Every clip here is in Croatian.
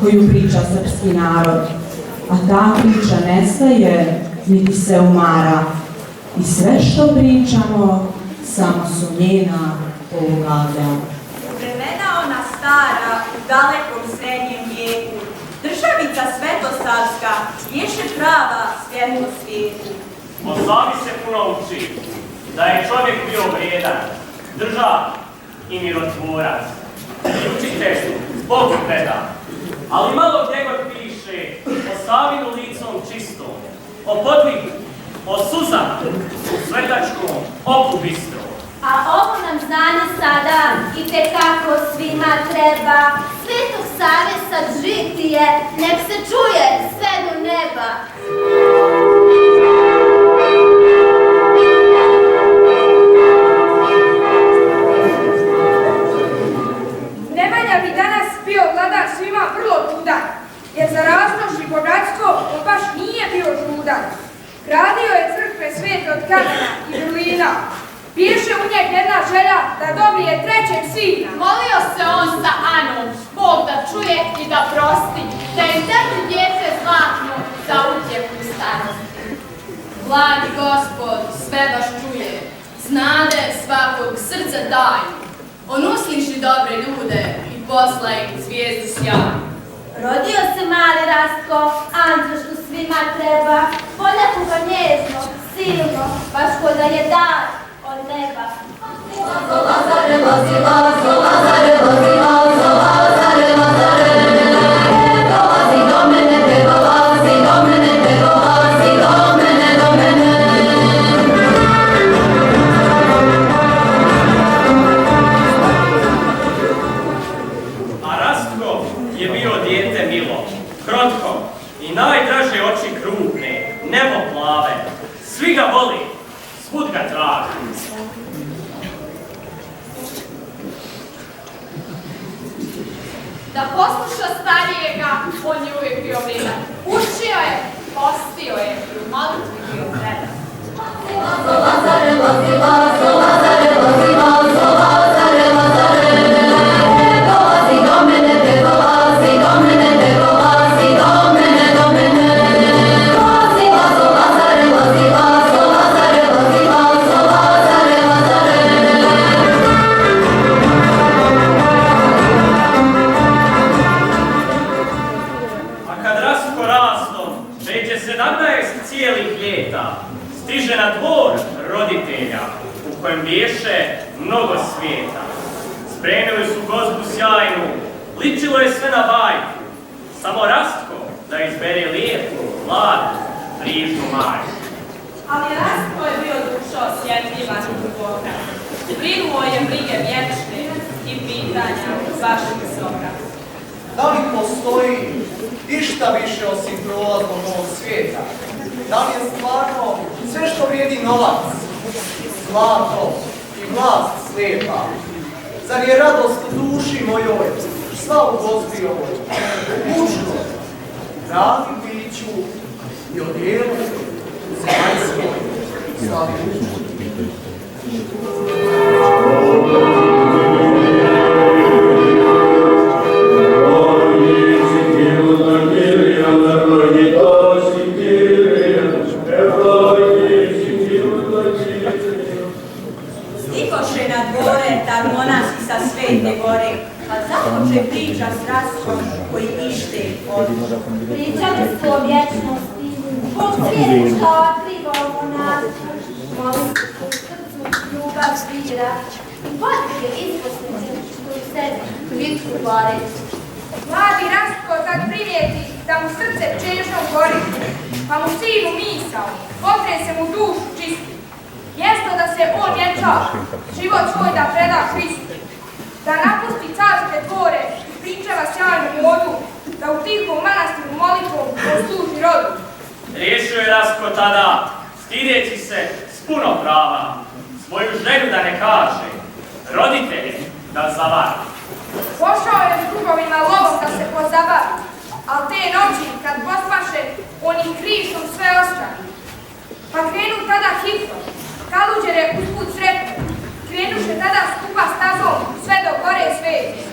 koju priča srpski narod, a ta priča nestaje niti se umara. I sve što pričamo samo su njena polugaga. Vremena ona stara u dalekom srednjem vijeku, državica Svetosavska ješe prava svjetlu svijetu. O Savi se puno uči, da je čovjek bio vrijedan, držav i mirotvorac. I učiteljstvu Bogu predan. Ali malo gdje god piše o Savinu licom čistom, o podvigu, o suzama, o svetačkom oku bistrom. A ovo nam znanje sada i tekako svima treba. Svetog Save sad žitije, nek se čuje sve do neba. Nemanja bi danas bio vladar svima vrlo čudan, jer za razmnoži bogatstvo on baš nije bio žudan. Gradio je crkve svete od kamena i vrlina. Piše u njeg jedna želja da dobije trećeg sina. Molio se on sa Anom, Bog da čuje i da prosti, da im dati djece zlatno za utjehu starosti. Blagi Gospod sve baš čuje, znade svakog srca tajnu. On usliši dobre ljude i posla im zvijezdu sjajnu. Rodio se mali Rastko, Andro što svima treba, poljaku ga njezno, silno, baš ko da je dar od neba. Lazare, Lazare, Lazare, Lazare, Lazare, Lazare, Lazare, dolazi do mene, dolazi do mene, dolazi do mene, do mene. A Rastko je bio dijete milo, krotko i najdraže oči krupne, nebo plave. Svi ga voli, kaže. Da posluša starijega, on je uvijek bio vrijedan. Učio je, postio je i u molitvi bio predan. Stiže na dvor roditelja u kojem biješe mnogo svijeta. Spremili su gozbu sjajnu, ličilo je sve na bajku. Samo Rastko da izbere lijepu, mladu, brižnu majku. Ali Rastko je bio duša osjetljiva i duboka. Brinuo je brige vječne i pitanja baš visoka. Da li postoji išta više osim prolaznog ovog svijeta? Da li je stvarno sve što vrijedi novac, zlato i vlast slijepa? Zar je radost u duši mojoj, sva u gozbi ovoj, mučno, dragi biću i odjelu zemaljskoj slavi muču? Stikoše na dvore, tar monasi sa Svete gore, pa započe priča s Rastkom koji ište voli. Pričali su o vječnosti, Bog svijetu što otkriva ovo nastu, molitvu u srcu ljubav svira i potke isposnice što u sebi bitku boreći. Mladi Rastko tad primijeti da mu srce čežnom gori, pa mu sinu misao, potrese mu dušu čistu. Mjesto da se on dječa, život svoj da preda Hristu, da napusti carske dvore i pričava sjajnu modu, da u tihom manastiru molitvom posluži rodu. Riješio je Rastko tada, stideći se s puno prava, svoju želju da ne kaže, roditelje da zavara. Pošao je s drugovima lovom da se pozabavi, al te noći kad pospaše, on ih krišom sve ostavi. Pa krenu tada hitro, kaluđere usput sretne, krenuše tada skupa stazom sve do gore svete.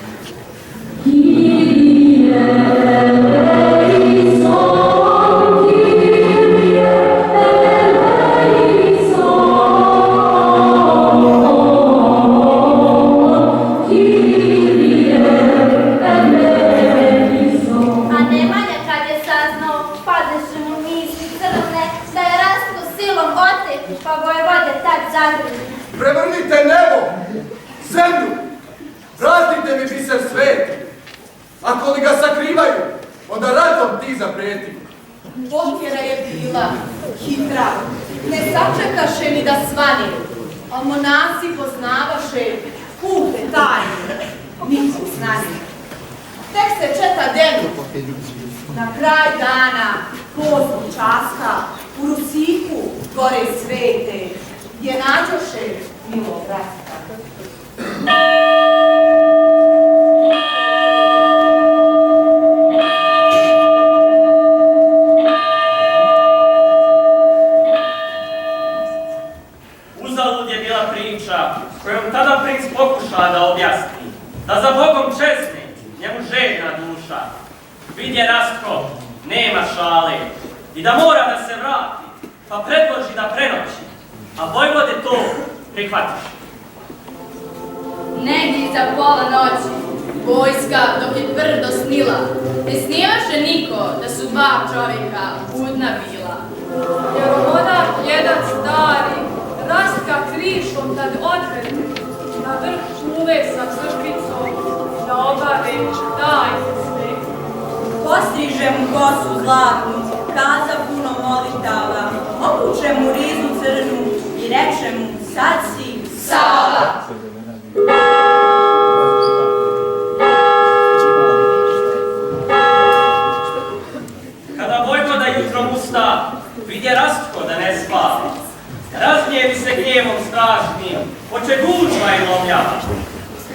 Pa vojvode tad zagrli. Prevrnite nebo, zemlju, vratite mi biser sveti. Ako li ga sakrivaju, onda ratom ti zapreti. Potjera je bila hitra, ne sačekaše ni da svani, a monasi poznavaše kupe tajne, nisu znani. Tek se četa denu, na kraj dana, poznu časka, u Rusiku gore svete, gdje nađoše milo Rastka. Uzalud je bila priča kojom tada princ pokuša da objasni, da za Bogom česne njemu željna duša. Vidje Rastko, nema šale i da mora da se vrati, pa predloži da prenoći, a vojvode to prihvatiš. Negdje iza pola noći, vojska dok je tvrdo snila, ne snimaše niko da su dva čovjeka budna bila. Jer onak jedan stari, Rastka krišom tad odvede, na vrh čule sa crkvicom, da obave tajne sve. Postriže mu kosu zlatnu, kaza puno molitava, obuče mu rizu crnu i reče mu sad si Sava. Kada vojvoda jutrom usta, vidje Rastko da ne spava. Razgnjevi se gnjevom strašnim, oče gužva i lomljava.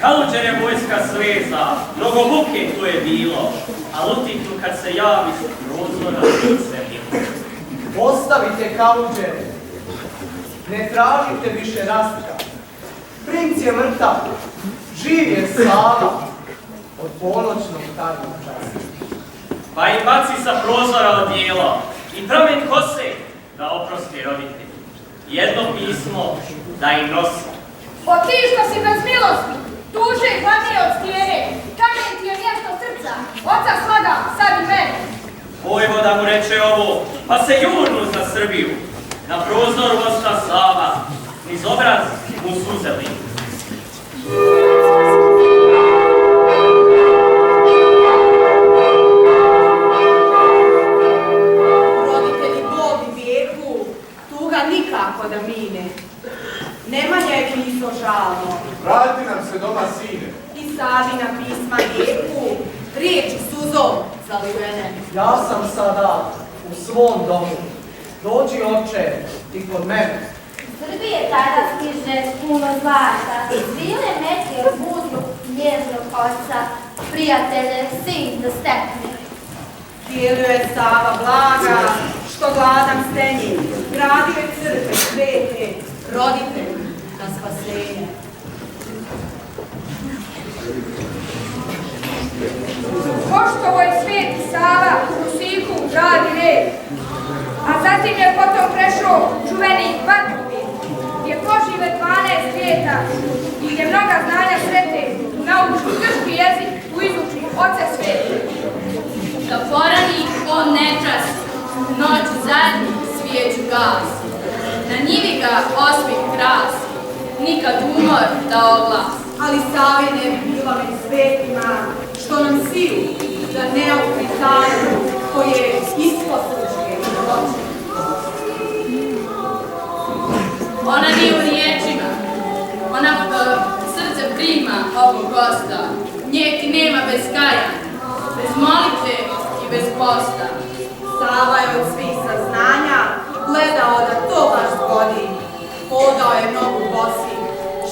Kaluđer je vojska sveza, mnogo buke tu je bilo, a lutitnu kad se javi s prozora sve bilo. Ostavite kaluđere, ne tražite više rastka. Princ je mrtav, živ je Sava od ponoćnog tarnog časa. Pa im baci sa prozora odijelo i pramen kose da oprosti roditelji. Jedno pismo da im nosi. O ti što si bez milosti, tuže i hladnije od stijene, kamen ti je mjesto srca, oca slaga, sad i mene. Vojvoda mu reče ovo, pa se jurnu za Srbiju. Na prozoru osta Sava, niz obraz mu suze liju. Roditelji Bog i vijeku, tuga nikako da mine. Nemanja je pisao žalno. Vrati nam se doma, sine. I Savina pisma vijeku, riječi suzom zalivene. Ja sam sada u svom domu. Dođi, oče, i kod mene. Srbije tada stiže puno zlata, svile metke budu nježnog oca, prijatelje, sin da stekne. Dijelio je Sava blaga, što gladan stenji, gradio je crkve svete, roditelj na spasenje. Poštovo je sveti Sava u Siku gradi red, a zatim je potom prešao čuveni Vatrovir, gdje požive 12 svijeta i gdje mnoga znanja srete, nauči grčki jezik, u izuči oce svete. Zaporani on nečas, noć zadnji svijeću gasi. Na njivi ga osmih krasi, nikad umor da oglasi. Ali Savi ne bi bila među svetima, što nam silu da ne otkri tajnu koje ispod srčke noći. Ona nije u riječima, ona srce prima ovog gosta. Nje ti nema bez kajanja, bez molitve i bez posta. Sava je od svih saznanja gledao da to baš zgodi. Hodao je mnogo bosi,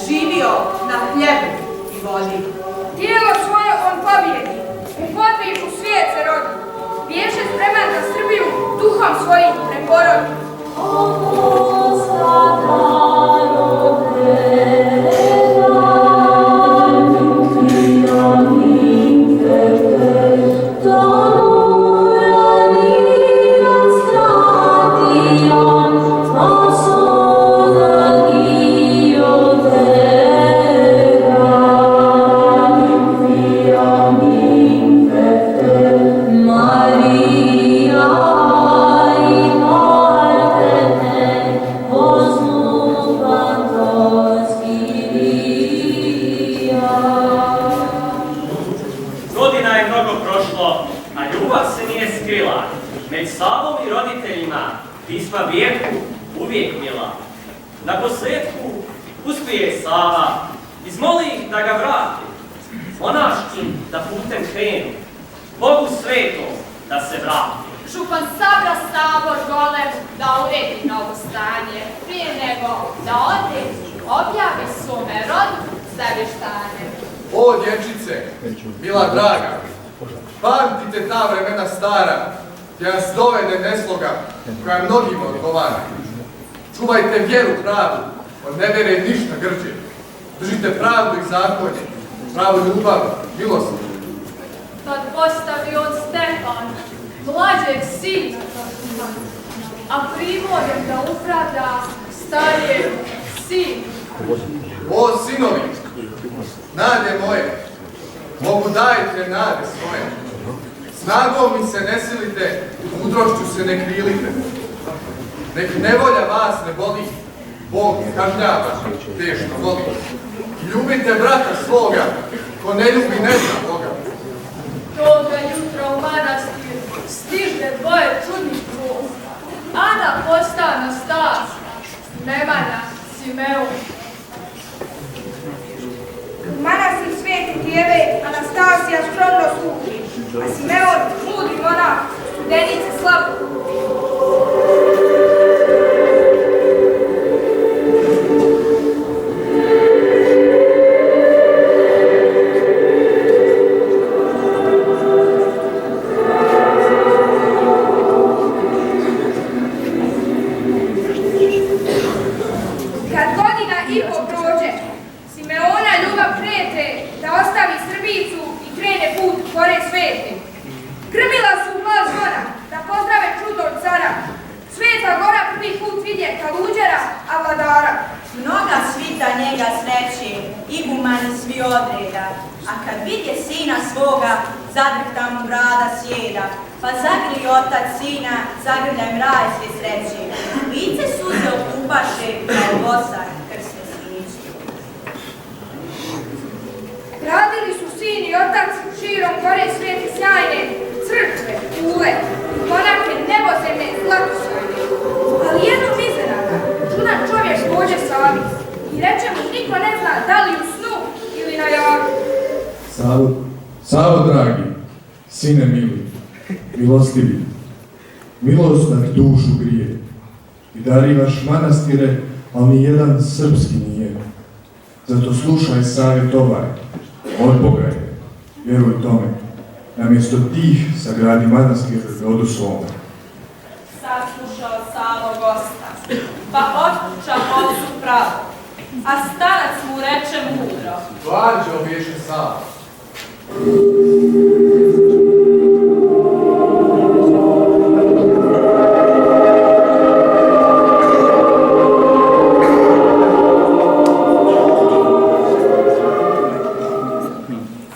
živio na hljebu i vodi. Tijelo svoje on pobjedi, u podvigu svijet se rodi. Biješe spreman za Srbiju, duhom svojim preporodi. Pisma vijeku uvijek mila. Na posljedku uspije Sava, izmoli ih da ga vrati. Monaškim da putem krenu, Bogu svetom da se vrati. Župan sabra sabor golem da uredi novo stanje, prije nego da ode objavi svome rodu zavještanje. O, dječice, bila draga, pamtite ta vremena stara, gdje nas dovede nesloga koja mnogima odgovara. Čuvajte vjeru pravu, od nevjere ništa grđe. Držite pravdu i zakonje, pravu ljubav, milost. Tad postavi on Stefan, mlađeg sina, a primorjem da upravlja starijeg sin. O, sinovi, nade moje, Bogu dajte nade svoje. Snagom mi se ne silite, mudrošću se ne krilite. Nek nevolja vas ne boli, Bog kažnjava, teško voli. Ljubite brata svoga, ko ne ljubi ne zna Boga. Toga jutra u manastir stiže dvoje čudnih dvoja. Ana postana stas, Nemanja Simeon. Manastir sveti djeve Anastasija skromno služi, a Simeon, mudri monah, studenice slabo. vidje kaluđera, a vladara. Mnoga svita njega sreće, igumani svi odreda, a kad vidje sina svoga, zadrhta mu brada sjeda, pa zagrli otac sina, zagrljaj rajske sreće, lice suze okupaše, kao bosar krsne siniće. Gradili su sin i otac širom gore svijete sjajne, crkve, kule, monake nebozemne zlatosojne. Ali jednog iznenada, čudan čovjek dođe Savi i reče mu niko ne zna da li u snu ili na javu. Savo dragi, sine mili, milostivi, milost da ti dušu grije i darivaš manastire, ali ni jedan srpski nije. Zato slušaj savjet ovaj, od Boga je, vjeruj tome, namjesto tih sagradi manastir rodu svome. Saslušao Savo gosta, pa otkuća ocu pravo, a starac mu reče mudro. Glađo bješe Savo.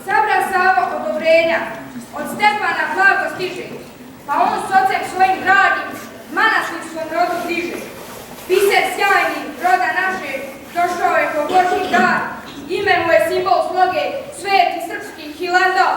Sabra Savo odobrenja, od Stefana blago stiže, pa on s ocem svojim dragim manastirskom rodu bliže. Biser sjajni roda naše, došao je ko Božji dar, ime mu je simbol sloge, sveti srpski Hilandar.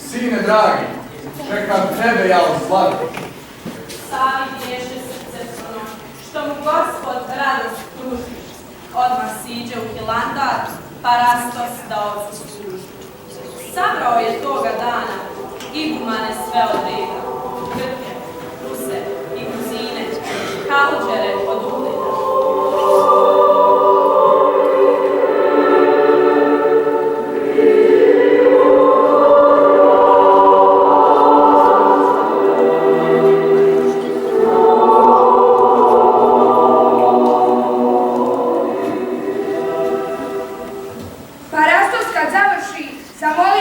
Sine dragi, čekam tebe ja u slavi. Savi bješe srce puno, što mu Gospod radost pruži. Odmah siđe u Hilandar, pa rastos da ocu služi. Sabrao je toga dana, igumane sve od reda, Grke, Ruse i Gruzine, kaluđere od ugleda. Pa Rastos kad završi, zamolio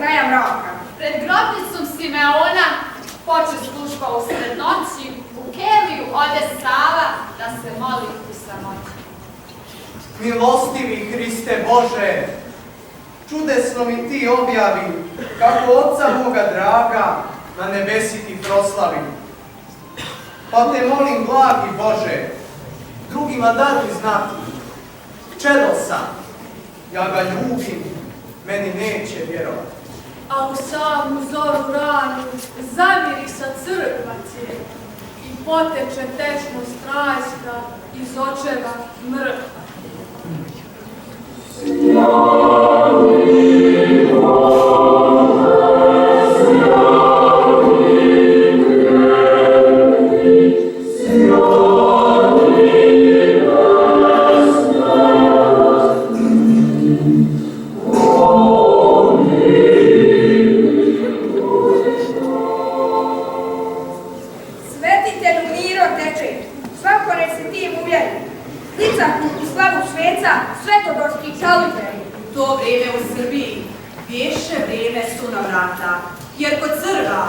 kraja mraka. Pred grobnicom Simeona poče služba usred noći, u keliju ode Sava da se moli u samoći. Milostivi Hriste Bože, čudesno mi ti objavi, kako Otca moga draga na nebesi ti proslavi. Pa te molim, blagi Bože, drugima daruj znati, čedo sam, ja ga ljubim, meni neće vjerovati. A u samu zoru ranu zamirisa crkva cijela i poteče tečnost rajska iz očeva mrkva. Svetitelju miro teče, svako nek se tim uvjeri. Lica u slavu sveca, svetodorski kaliberi. To vrijeme u Srbiji bješe vrijeme sunovrata, jer kod Srba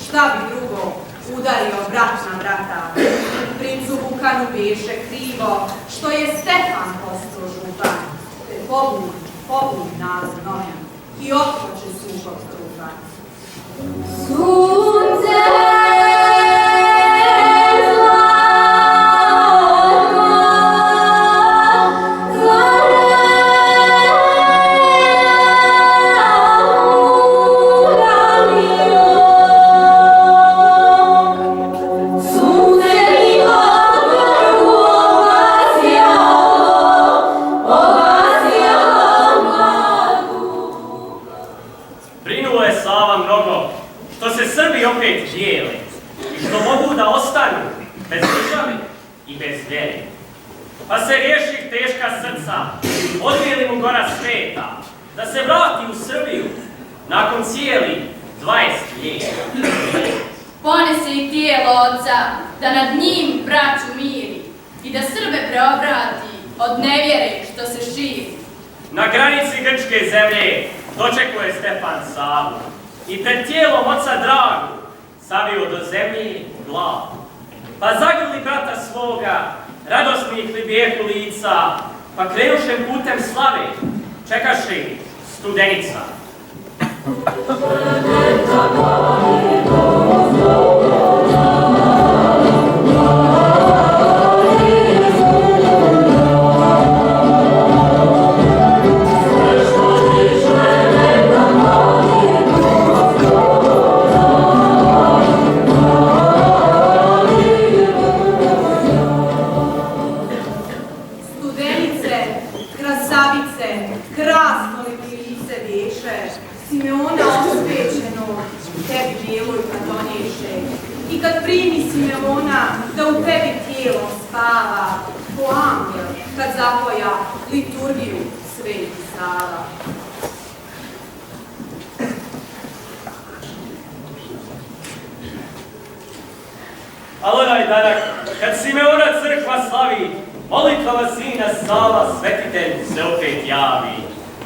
šta bi drugo udario brat na brata. Princu Vukanu bješe krivo, što je Stefan postao župan, te pobuni narod novin i otpoče sukob krupan. Sunce Brinuo je Sava mnogo, što se Srbi opet dijele i što mogu da ostanu bez države i bez vjere. Pa se riješi teška srca, odvijeli mu gora sveta, da se vrati u Srbiju nakon cijeli 20 lijeta. Ponese i tijelo oca, da nad njim braću miri i da Srbe preobrati od nevjere što se širi. Na granici grčke zemlje dočekuje Stefan Savu i pred tijelom oca dragu savio do zemlje glavu. Pa zagrli brata svoga, radosnih li bijehu lica, pa krenušem putem slave, čekaše Studenica. Studenice, krasavice, krasno li ti lice bješe, Simeona osvećeno tebi bijeloj kad donješe. I kad primi Simeona da u tebi tijelo spava, ko angel kad zapoja liturgiju Sveti Sava. Ali onaj danak, kad Simeona crkva slavi, molitvama sina Sava svetitelj se opet javi.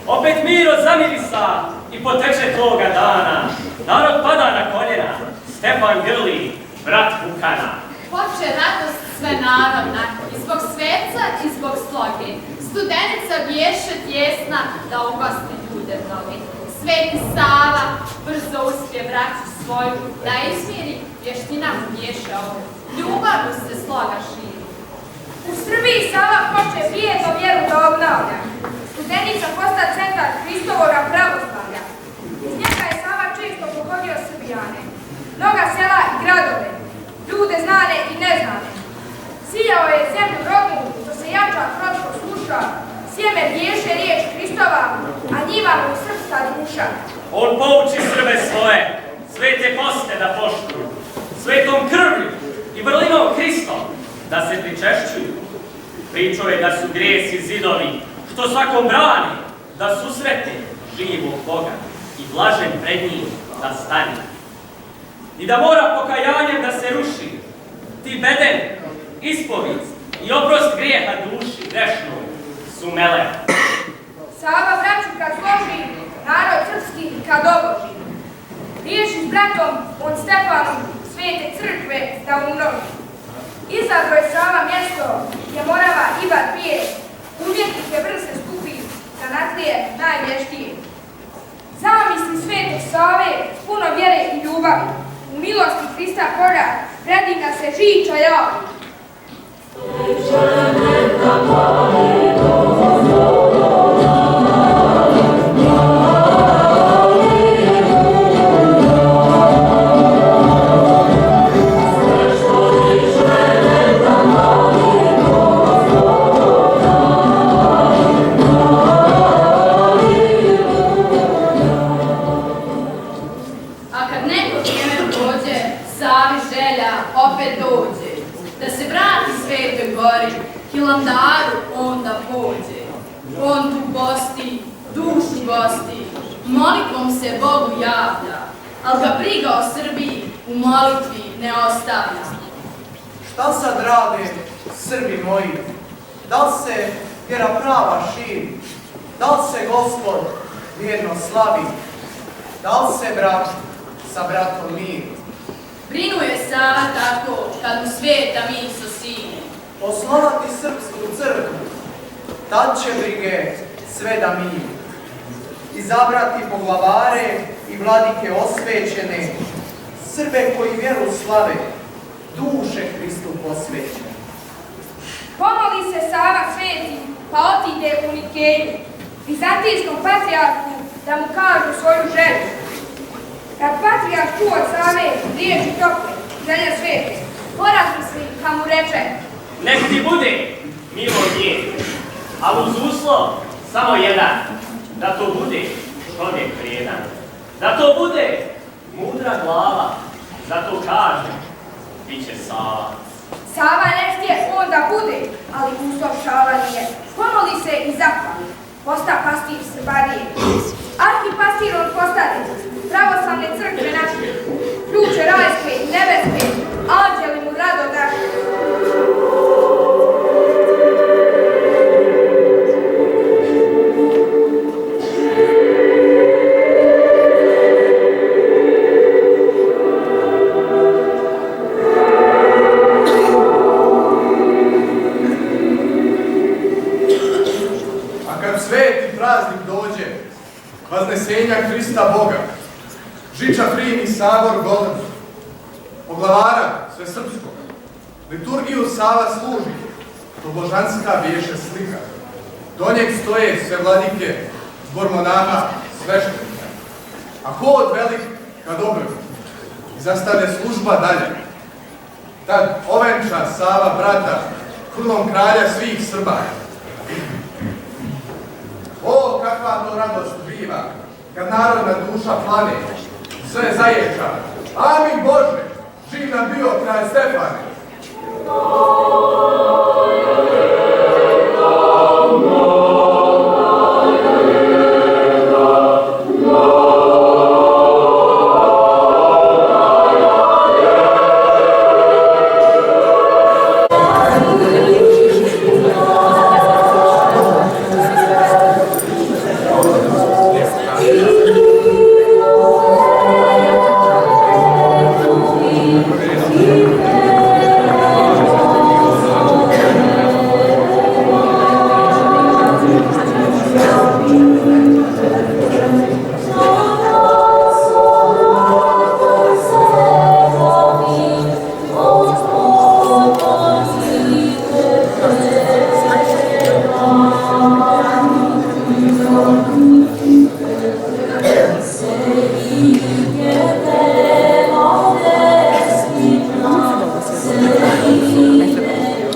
Opet miro zamirisa i poteče toga dana. Narod pada na koljena, Stefan grli, brat Vukana. Poče radost sve narodna, i zbog sveca i zbog sloge. Studenica bješe tjesna da ugosti ljude mnogi. Sveti Sava brzo uspije braću svoju, da izmiri vještina mu bješe ovu. Ljubav mu se sloga širi. U Srbiji Sava poče vrijedno vjeru da obnavlja. Studenica posta centar Hristovoga pravoslavlja. Iz njega je Sava često pohodio Srbijane. Mnoga sela i gradove, ljude znane i neznane. Sijao je zemlju rodnu, što se jača krotko sluša. Sjeme bješe riječ Hristova, a njiva mu srpska duša. On pouči Srbe svoje, svete poste da poštuju, svetom krvlju i vrlinom Hristom da se pričešćuju. Pričao je da su grijesi zidovi, što svakom brani, da susrete živog Boga i blažen pred njim da stane. I da mora pokajanjem da se ruši ti beden, ispovijest i oprost grijeha duši grešnoj su mele. Sava braću kad složi, narod srpski ka doboži. Riješi s bratom on Stefanom svete crkve da umnoži. Izabro je Sava mjesto gdje Morava Ibar pije, umjetnike vrste skupi, zanatlije najvještije. Zamisli svetog Save s puno vjere i ljubavi, u milosti Hrista Boga predivna se žiča javi. Hilandaru onda pođe, on tu posti, dušu gosti, molitvom se Bogu javlja, ali ga briga o Srbiji u molitvi ne ostavlja. Šta sad rade, Srbi moji? Da li se vjera prava širi? Da li se Gospod vjerno slavi? Da li se brat sa bratom miri? Brinuje Sava tako kad mu sveta miso sine. Osnovati srpsku crkvu, tad će brige sve da miri. Izabrati poglavare i vladike osvećene, Srbe koji vjeru slave, duše Hristu posvećene. Pomoli se Sava sveti, pa otide u Nikeju, vizantijskom patrijarhu da mu kažu svoju želju. Kad patrijarh čuo od Save riječi tople, želje svete, porazmisli pa mu reče: nek ti bude milo nje, ali uz uslov samo jedan, da to bude čovjek vrijedan, da to bude mudra glava, zato kaže, bit će Sava. Sava ne htje onda bude, ali uslov Šava nije. Pomoli se i zahvali, posta pastir Srbarije. Arhipastir on postade, pravoslavne crkve naše, ključe rajske i nebeske, anđeli mu rado daše. Vaznesenja Hrista Boga, Žiča primi Sabor golem, poglavara sve srpsko, liturgiju Sava služi, to božanska biješe slika, do njeg stoje sve vladike, zbor monaha, sveštenika, a hod velik kad obrevu, i zastane služba dalje. Tad ovenča Sava brata, krunom kralja svih Srba. O, kakva to radost biva, kad narodna duša plane, sve zaječa. Amin Bože, živ nam bio kralj Stefane. Oh